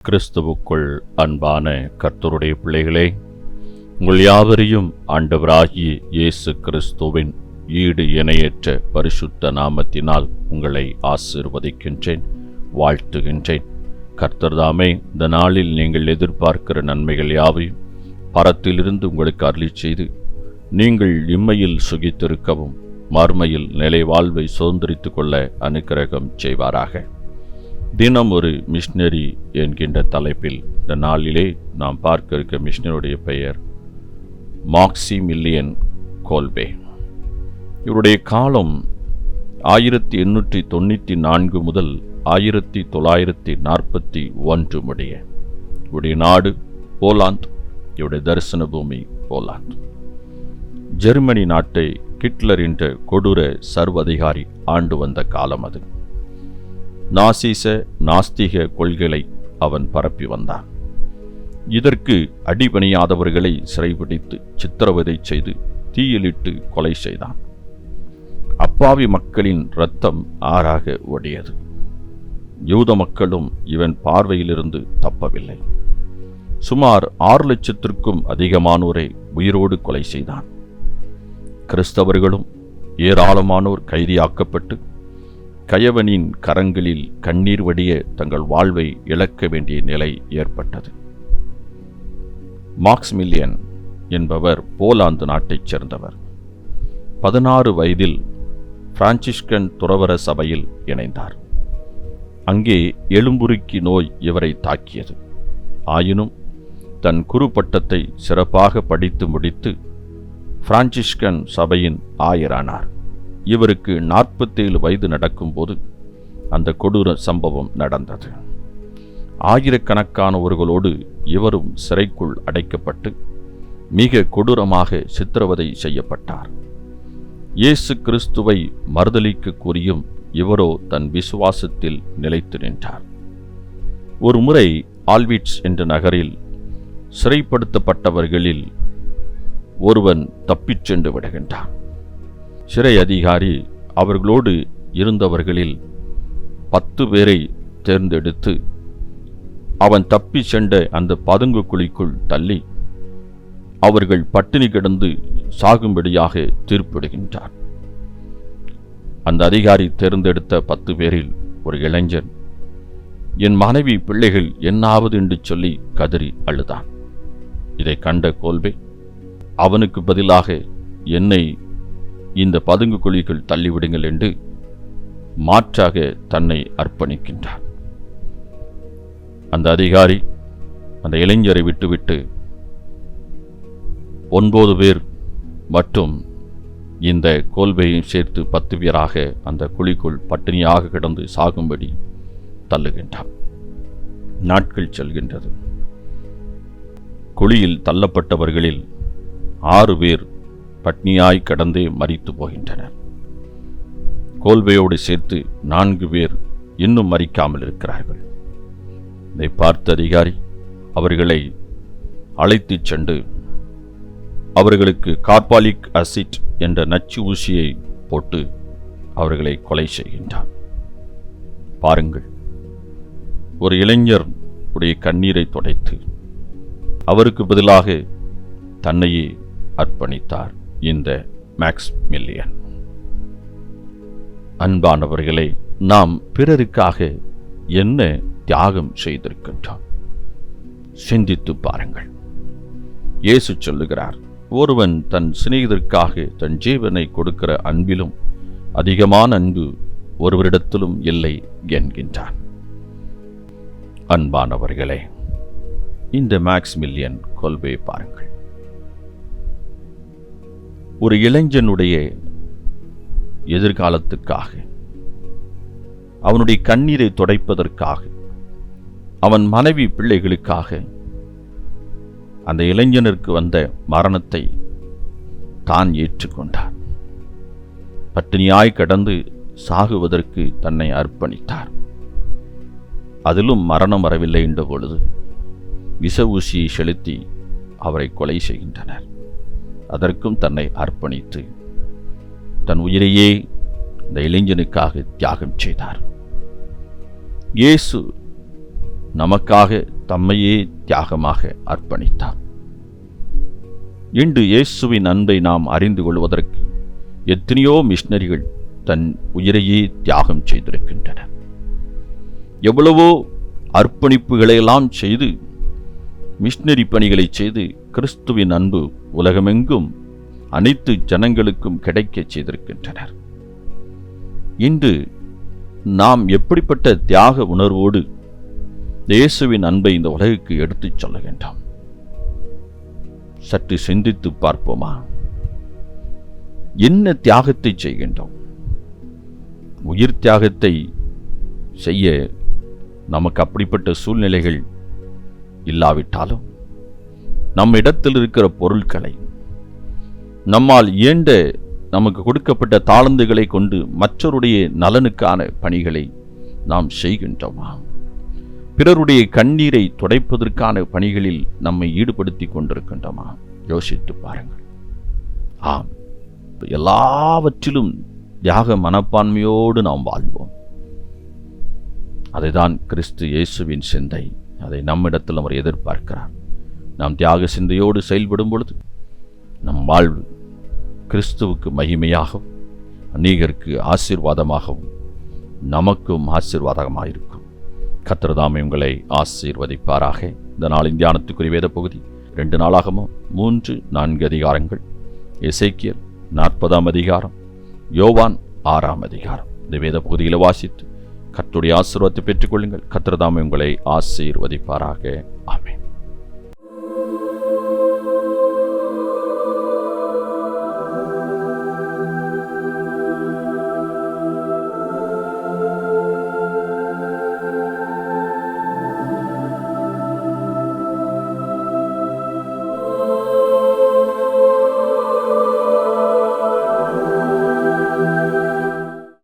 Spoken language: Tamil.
கிறிஸ்துவுக்குள் அன்பான கர்த்தருடைய பிள்ளைகளே, உங்கள் யாவரையும் ஆண்டவராகிய இயேசு கிறிஸ்துவின் ஈடு இணையற்ற பரிசுத்த நாமத்தினால் உங்களை ஆசீர்வதிக்கின்றேன், வாழ்த்துகின்றேன். கர்த்தர்தாமே இந்த நாளில் நீங்கள் எதிர்பார்க்கிற நன்மைகள் யாவையும் பரத்திலிருந்து உங்களுக்கு அருளிச் செய்து நீங்கள் இம்மையில் சுகித்திருக்கவும் மறுமையில் நிலை வாழ்வை சுதந்திரித்துக் கொள்ள அனுக்கிரகம் செய்வாராக. தினம் ஒரு மிஷனரி என்கின்ற தலைப்பில் இந்த நாளிலே நாம் பார்க்க இருக்க மிஷனருடைய பெயர் மாக்சிமில்லியன் கோல்பே. இவருடைய காலம் 1894 முதல் 1941 முடிய. இவருடைய நாடு போலாந்து, இவருடைய தரிசன பூமி போலாந்து. ஜெர்மனி நாட்டை ஹிட்லர் என்ற கொடூர சர்வதிகாரி ஆண்டு வந்த காலம் அது. நாசிச நாஸ்திக கொள்கைகளை அவன் பரப்பி வந்தான். இதற்கு அடிபணியாதவர்களை சிறைபிடித்து சித்திரவதை செய்து தீயிலிட்டு கொலை செய்தான். அப்பாவி மக்களின் இரத்தம் ஆறாக ஓடியது. யூத மக்களும் இவன் பார்வையிலிருந்து தப்பவில்லை. சுமார் 6 லட்சத்திற்கும் அதிகமானோரை உயிரோடு கொலை செய்தான். கிறிஸ்தவர்களும் ஏராளமானோர் கைதியாக்கப்பட்டு கயவனின் கரங்களில் கண்ணீர் வடிய தங்கள் வாழ்வை இழக்க வேண்டிய நிலை ஏற்பட்டது. மாக்சிமில்லியன் என்பவர் போலாந்து நாட்டைச் சேர்ந்தவர். 16 வயதில் பிரான்சிஸ்கன் துறவற சபையில் இணைந்தார். அங்கே எலும்புருக்கி நோய் இவரை தாக்கியது. ஆயினும் தன் குரு பட்டத்தை சிறப்பாக படித்து முடித்து பிரான்சிஸ்கன் சபையின் ஆயரானார். இவருக்கு 47 வயது நடக்கும்போது அந்த கொடூர சம்பவம் நடந்தது. ஆயிரக்கணக்கானவர்களோடு இவரும் சிறைக்குள் அடைக்கப்பட்டு மிக கொடூரமாக சித்திரவதை செய்யப்பட்டார். இயேசு கிறிஸ்துவை மறுதலிக்க கூறியும் இவரோ தன் விசுவாசத்தில் நிலைத்து நின்றார். ஒரு முறை ஆல்விட்ஸ் என்ற நகரில் சிறைப்படுத்தப்பட்டவர்களில் ஒருவன் தப்பிச் சென்று விடுகின்றான். சிறை அதிகாரி அவர்களோடு இருந்தவர்களில் 10 பேரை தேர்ந்தெடுத்து அவன் தப்பி சென்ற அந்த பதுங்கு குழிக்குள் தள்ளி அவர்கள் பட்டினி கிடந்து சாகும்படியாக தீர்ப்பிடுகின்றார். அந்த அதிகாரி தேர்ந்தெடுத்த 10 பேரில் ஒரு இளைஞன், என் மனைவி பிள்ளைகள் என்னாவது என்று சொல்லி கதறி அழுதான். இதை கண்ட கோல்பே அவனுக்கு பதிலாக என்னை இந்த பதுங்கு குழிக்குள் தள்ளிவிடுங்கள் என்று மாற்றாக தன்னை அர்ப்பணிக்கின்றார். அந்த அதிகாரி அந்த இளைஞரை விட்டுவிட்டு 9 பேர் மற்றும் இந்த கோல்பையும் சேர்த்து 10 பேராக அந்த குழிக்குள் பட்டினியாக கிடந்து சாகும்படி தள்ளுகின்றார். நாட்கள் செல்கின்றது. குழியில் தள்ளப்பட்டவர்களில் 6 பேர் பட்னியாய் கடந்தே மரித்து போகின்றனர். கோல்பையோடு சேர்த்து 4 பேர் இன்னும் மரிக்காமல் இருக்கிறார்கள். இதை பார்த்த அதிகாரி அவர்களை அழைத்துச் சென்று அவர்களுக்கு கார்பாலிக் அசிட் என்ற நச்சு ஊசியை போட்டு அவர்களை கொலை செய்கின்றார். பாருங்கள், ஒரு இளைஞர் உடைய கண்ணீரை துடைத்து அவருக்கு பதிலாக தன்னையே அர்ப்பணித்தார் இந்த மாக்சிமில்லியன். அன்பானவர்களே, நாம் பிறருக்காக என்ன தியாகம் செய்திருக்கின்றோம்? சிந்தித்து பாருங்கள். இயேசு சொல்லுகிறார், ஒருவன் தன் சிநேகிதருக்காக தன் ஜீவனை கொடுக்கிற அன்பிலும் அதிகமான அன்பு ஒருவரிடத்திலும் இல்லை என்கின்றான். அன்பானவர்களே, இந்த மாக்சிமில்லியன் கோல்பே பாருங்கள். ஒரு இளைஞனுடைய எதிர்காலத்துக்காக, அவனுடைய கண்ணீரை துடைப்பதற்காக, அவன் மனைவி பிள்ளைகளுக்காக அந்த இளைஞனுக்கு வந்த மரணத்தை தான் ஏற்றுக்கொண்டார். பட்டினியாய் கடந்து சாகுவதற்கு தன்னை அர்ப்பணித்தார். அதிலும் மரணம் வரவில்லை என்ற பொழுது விஷ ஊசியை செலுத்தி அவரை கொலை செய்கின்றனர். அதற்கும் தன்னை அர்ப்பணித்து தன் உயிரையே இந்த இளைஞனுக்காக தியாகம் செய்தார். இயேசு நமக்காக தம்மையே தியாகமாக அர்ப்பணித்தார். இன்று இயேசுவின் அன்பை நாம் அறிந்து கொள்வதற்கு எத்தனையோ மிஷனரிகள் தன் உயிரையே தியாகம் செய்திருக்கின்றனர். எவ்வளவோ அர்ப்பணிப்புகளையெல்லாம் செய்து மிஷனரி பணிகளை செய்து கிறிஸ்துவின் அன்பு உலகமெங்கும் அனைத்து ஜனங்களுக்கும் கிடைக்கச் செய்திருக்கின்றனர். இன்று நாம் எப்படிப்பட்ட தியாக உணர்வோடு இயேசுவின் அன்பை இந்த உலகுக்கு எடுத்துச் சொல்லுகின்றோம்? சற்று சிந்தித்து பார்ப்போமா? என்ன தியாகத்தை செய்கின்றோம்? உயிர் தியாகத்தை செய்ய நமக்கு அப்படிப்பட்ட சூழ்நிலைகள் இல்லாவிட்டாலும் நம் இடத்தில் இருக்கிற பொருட்களை, நம்மால் இயன்ற நமக்கு கொடுக்கப்பட்ட தாளந்துகளை கொண்டு மற்றவருடைய நலனுக்கான பணிகளை நாம் செய்கின்றோமா? பிறருடைய கண்ணீரை துடைப்பதற்கான பணிகளில் நம்மை ஈடுபடுத்தி கொண்டிருக்கின்றோமா? யோசித்து பாருங்கள். ஆம், எல்லாவற்றிலும் தியாக மனப்பான்மையோடு நாம் வாழ்வோம். அதைதான் கிறிஸ்து இயேசுவின் சிந்தை. அதை நம்மிடத்தில் அவர் எதிர்பார்க்கிறார். நாம் தியாக சிந்தையோடு செயல்படும் பொழுது நம் வாழ்வு கிறிஸ்துவுக்கு மகிமையாகவும் அநேகருக்கு ஆசீர்வாதமாகவும் நமக்கும் ஆசீர்வாதமாயிருக்கும். கர்த்தர் தாமே உங்களை ஆசீர்வதிப்பாராக. இந்த நாளின் தியானத்துக்குரிய வேத பகுதி 2 நாளாகமம் 3-4 அதிகாரங்கள், எசேக்கியேல் 40 அதிகாரம், யோவான் 6 அதிகாரம். இந்த வேத பகுதியில் வாசித்து கர்த்தருடைய ஆசீர்வாதத்தை பெற்றுக்கொள்ளுங்கள். கர்த்தர் தாமே உங்களை ஆசீர்வதிப்பாராக.